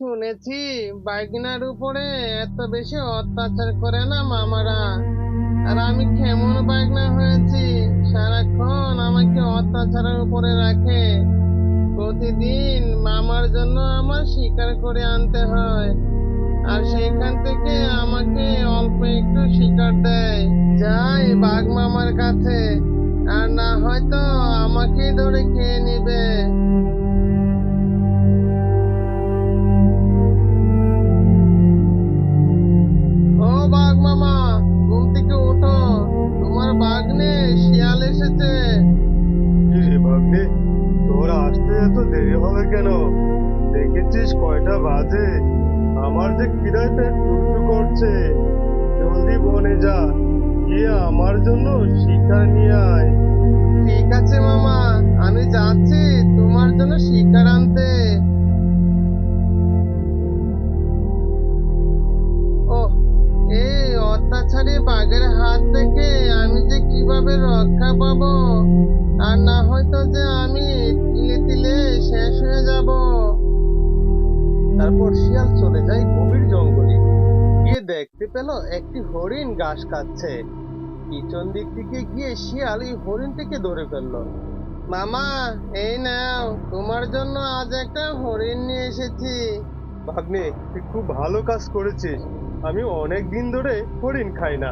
শুনেছি বাগিনার উপরে এত বেশি অত্যাচার করে না মামারা। আর আমি কেমন বাগনা হয়েছি, সারাক্ষণ আমাকে অত্যাচারের উপরে রাখে। প্রতিদিন মামার জন্য আমার শিকার করে আনতে হয়, আর সেইখান থেকে আমাকে অল্প একটু শিকার দেয়। যাই বাঘ মামার কাছে, আর না হয়তো আমাকেই ধরে খেয়ে নিবে। ও বাঘ মামা, ঘুম থেকে ওঠো, তোমার বাঘনে শিয়াল এসেছে। কি রে ভাগ্নে, তোর আসতে এত দেরি হবে কেন? দেখেছিস কয়টা বাজে? আমার যে খিদায় পেট চুরচু করছে। জলদি বনে যা, গিয়ে আমার জন্য শিকার নিয়ে আয়। ঠিক আছে মামা, আমি যাচ্ছি তোমার জন্য শিকার আনতে। ওহ, এই অত্যাচারী বাঘের হাত থেকে আমি যে কিভাবে রক্ষা পাবো, আর না হয়তো যে আমি তিলে তিলে শেষ হয়ে যাব। তারপর শিয়াল চলে যায় গভীর জঙ্গলে। গিয়ে দেখতে পেল একটি হরিণ ঘাস খাচ্ছে। পিছন দিক থেকে গিয়ে শিয়াল এই হরিণটিকে ধরে ফেললো। মামা, এই নাও, তোমার জন্য আজ একটা হরিণ নিয়ে এসেছি। ভাগ্নে, তুই খুব ভালো কাজ করেছিস। আমি অনেক দিন ধরে হরিণ খাই না,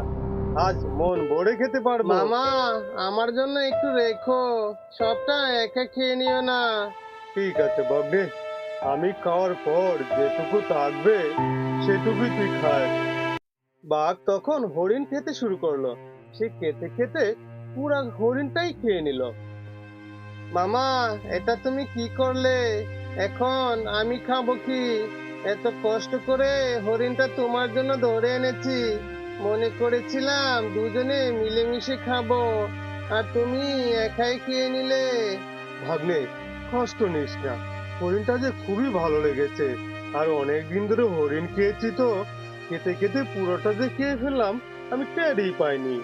আজ মন ভরে খেতে পারবো। মামা, আমার জন্য একটু রেখো, সবটা একা খেয়ে নিও না। ঠিক আছে ভাগ্নে, আমি খাওয়ার পর যেটুকু থাকবে সেটুকুই তুই খায়। বাঘ তখন হরিণ খেতে শুরু করলো। সে খেতে খেতে পুরা হরিণটাই খেয়ে নিল। মামা, এটা তুমি কি করলে? এখন আমি খাবো কি? এত কষ্ট করে হরিণটা তোমার জন্য ধরে এনেছি, মনে করেছিলাম দুজনে মিলেমিশে খাবো, আর তুমি একাই খেয়ে নিলে। ভাগ্নে, কষ্ট নিস না, হরিণটা যে খুবই ভালো লেগেছে। আর অনেক দিন ধরে হরিণ খেয়েছি তো, খেতে খেতে পুরোটা যে খেয়ে ফেললাম আমি টেরই পাইনি।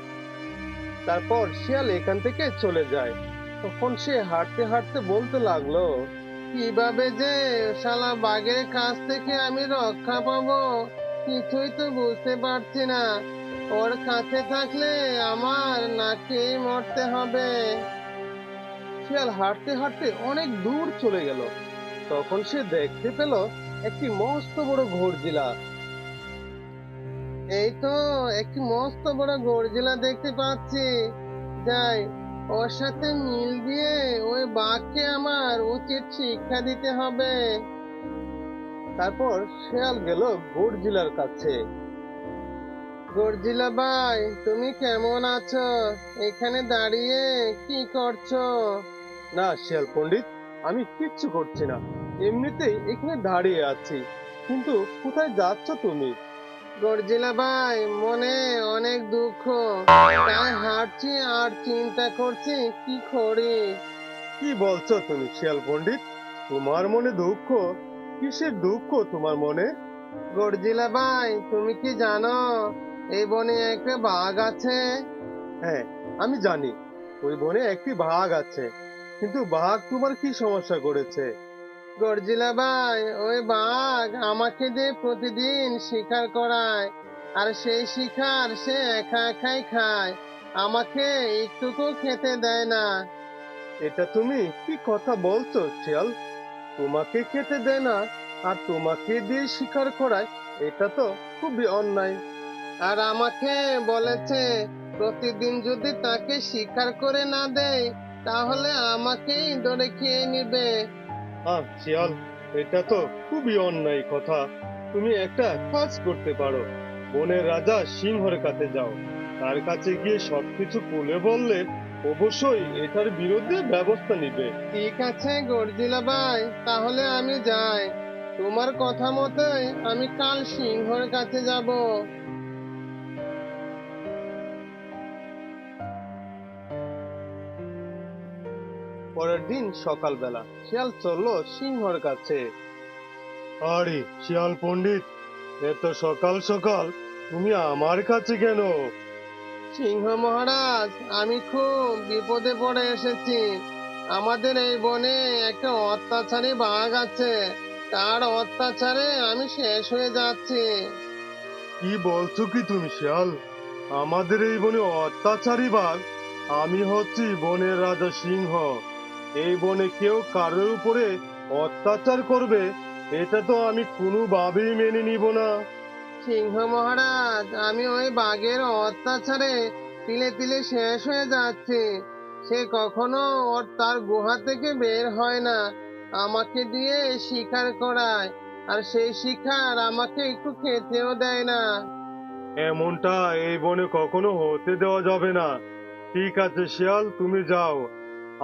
তারপর শিয়াল এখান থেকে চলে যায়। তখন সে হাঁটতে হাঁটতে বলতে লাগলো, কিভাবে যে শালা বাঘের কাছ থেকে আমি রক্ষা পাবো, কিছুই তো বুঝতে পারছি না। ওর কাছে থাকলে আমার না খেয়েই মরতে হবে। শিয়াল হাঁটতে হাঁটতে অনেক দূর চলে গেল। তখন সে দেখতে পেল একটি মস্ত বড় ঘোড়জিলা। এই তো, একটি মস্ত বড় গর্জিলা দেখতে পাচ্ছি। যাই, ওর সাথে মিল দিয়ে ওই বাঘকে আমার উচিত শিক্ষা দিতে হবে। তারপর শিয়াল গেল গর্জিলার কাছে। গর্জিলা ভাই, তুমি কেমন আছো? এখানে দাঁড়িয়ে কি করছো? না শিয়াল পণ্ডিত, আমি কিচ্ছু করছি না, এমনিতেই এখানে দাঁড়িয়ে আছি। কিন্তু কোথায় যাচ্ছ তুমি? গর্জিলা ভাই, মনে অনেক দুঃখ, তাই হাঁটছি আর চিন্তা করছি কি করি। কি বলছো তুমি শিয়াল পণ্ডিত? তোমার মনে দুঃখ? কিসের দুঃখ তোমার মনে? গর্জিলা ভাই, তুমি কি জানো এই বনে একটা বাঘ আছে? হ্যাঁ, আমি জানি ওই বনে একটি বাঘ আছে, কিন্তু বাঘ তোমার কি সমস্যা করেছে? গর্জিলা ভাই, ওই বাঘ আমাকে দিয়ে প্রতিদিন শিকার করায়, আর সেই শিকার সে একা একাই খায়, আমাকে একটুকু খেতে দেয় না। এটা তুমি কি কথা বলছো শিয়াল? তোমাকে খেতে দেয় না আর তোমাকে দিয়ে শিকার করায়? এটা তো খুবই অন্যায়। আর আমাকে বলেছে প্রতিদিন যদি তাকে শিকার করে না দেয়, তাহলে আমাকেই ধরে খেয়ে নিবে। শিয়াল, এটা তো খুবই অন্যায় কথা। তুমি একটা কাজ করতে পারো, বনের রাজা সিংহর কাছে যাও। তার কাছে গিয়ে সবকিছু খুলে বললে অবশ্যই এটার বিরুদ্ধে ব্যবস্থা নিবে। ঠিক আছে গর্জিলা ভাই, তাহলে আমি যাই। তোমার কথা মতোই আমি কাল সিংহর কাছে যাব। পরের দিন সকালবেলা শিয়াল চলল সিংহর কাছে। আরে শিয়াল পণ্ডিত, এত সকাল সকাল তুমি আমার কাছে কেন? সিংহ মহারাজ, আমি খুব বিপদে পড়ে এসেছি। আমাদের এই বনে একটা অত্যাচারী বাঘ আছে। তার অত্যাচারে আমি শেষ হয়ে যাচ্ছি। কি বলছো কি তুমি শিয়াল? আমাদের এই বনে অত্যাচারী বাঘ? আমি হচ্ছি বনের রাজা সিংহ। এই বনে কেউ কারোর উপরে অত্যাচার করবে, এটা তো আমি কোনোভাবেই মেনে নিব না। সিংহ মহারাজ, আমি ওই বাঘের অত্যাচারে তিলে তিলে শেষ হয়ে যাচ্ছি। সে কখনো তার গুহা থেকে বের হয় না, আমাকে দিয়ে শিকার করায়, আর সেই শিকার আমাকে একটু খেতেও দেয় না। এমনটা এই বনে কখনো হতে দেওয়া যাবে না। ঠিক আছে শিয়াল, তুমি যাও,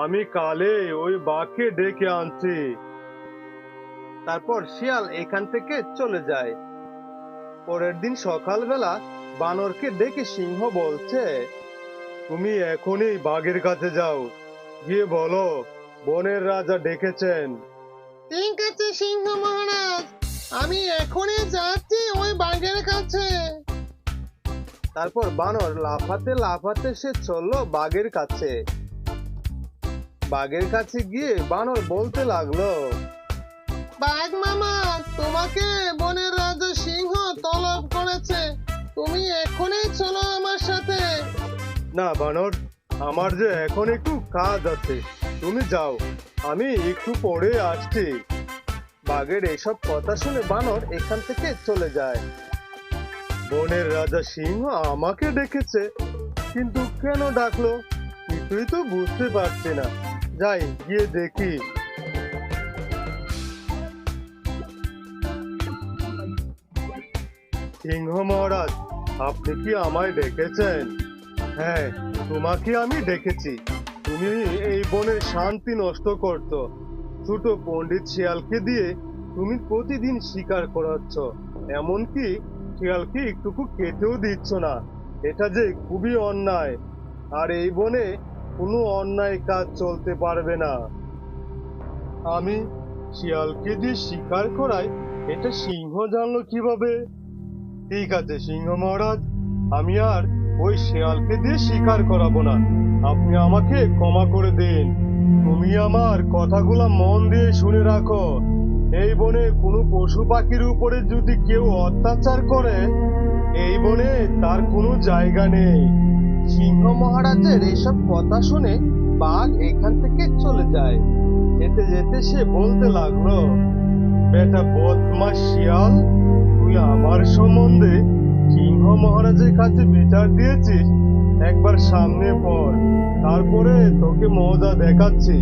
আমি কালে ওই বাঘকে ডেকে আনছি। তারপর শিয়াল এখান থেকে চলে যায়। পরের দিন সকালবেলা বানরকে ডেকে সিংহ বলছে, তুমি এখনই বাঘের কাছে যাও, গিয়ে বলো বনের রাজা ডেকেছেন। ঠিক আছে সিংহ মহারাজ, আমি এখনই যাচ্ছি ওই বাঘের কাছে। তারপর বানর লাফাতে লাফাতে সে চললো বাঘের কাছে। বাঘের কাছে গিয়ে বানর বলতে লাগলো, বাঘ মামা, তোমাকে বনের রাজা সিংহ তলব করেছে, তুমি এখনই চলো আমার সাথে। না বানর, আমার যে এখন একটু কাজ আছে, তুমি যাও, আমি একটু পরে আসছি। বাঘের এসব কথা শুনে বানর এখান থেকে চলে যায়। বনের রাজা সিংহ আমাকে ডেকেছে, কিন্তু কেন ডাকলো কিছুই তো বুঝতে পারছি না। যাই গিয়ে দেখি। সিংহ মহারাজ, আপনি কি আমায় ডেকেছেন? হ্যাঁ, তোমাকে আমি ডেকেছি। তুমি এই বনের শান্তি নষ্ট করছো। ছোট পণ্ডিত শিয়ালকে দিয়ে তুমি প্রতিদিন শিকার করাচ্ছ, এমনকি শিয়ালকে একটুকু খেতেও দিচ্ছ না। এটা যে খুবই অন্যায়, আর এই বনে কোনো অন্যায় কাজ চলতে পারবে না। আমি শিয়ালকে দিয়ে শিকার করাই, এটা সিংহ জানলো কিভাবে? ঠিক আছে সিংহ মহারাজ, আমি আর ওই শিয়ালকে দিয়ে শিকার করাবো না, আপনি আমাকে ক্ষমা করে দিন। তুমি আমার কথাগুলো মন দিয়ে শুনে রাখো, এই বনে কোনো পশু পাখির উপরে যদি কেউ অত্যাচার করে, এই বনে তার কোনো জায়গা নেই। সিংহ মহারাজের এসব কথা শুনে বাঘ এখান থেকে চলে যায়। যেতে যেতে সে বলতে লাগলো, বেটা বদমাশ শিয়াল, তুই আমার সম্বন্ধে সিংহ মহারাজের কাছে বিচার দিয়েছিস, একবার সামনে পড়, তারপরে তোকে মজা দেখাচ্ছি।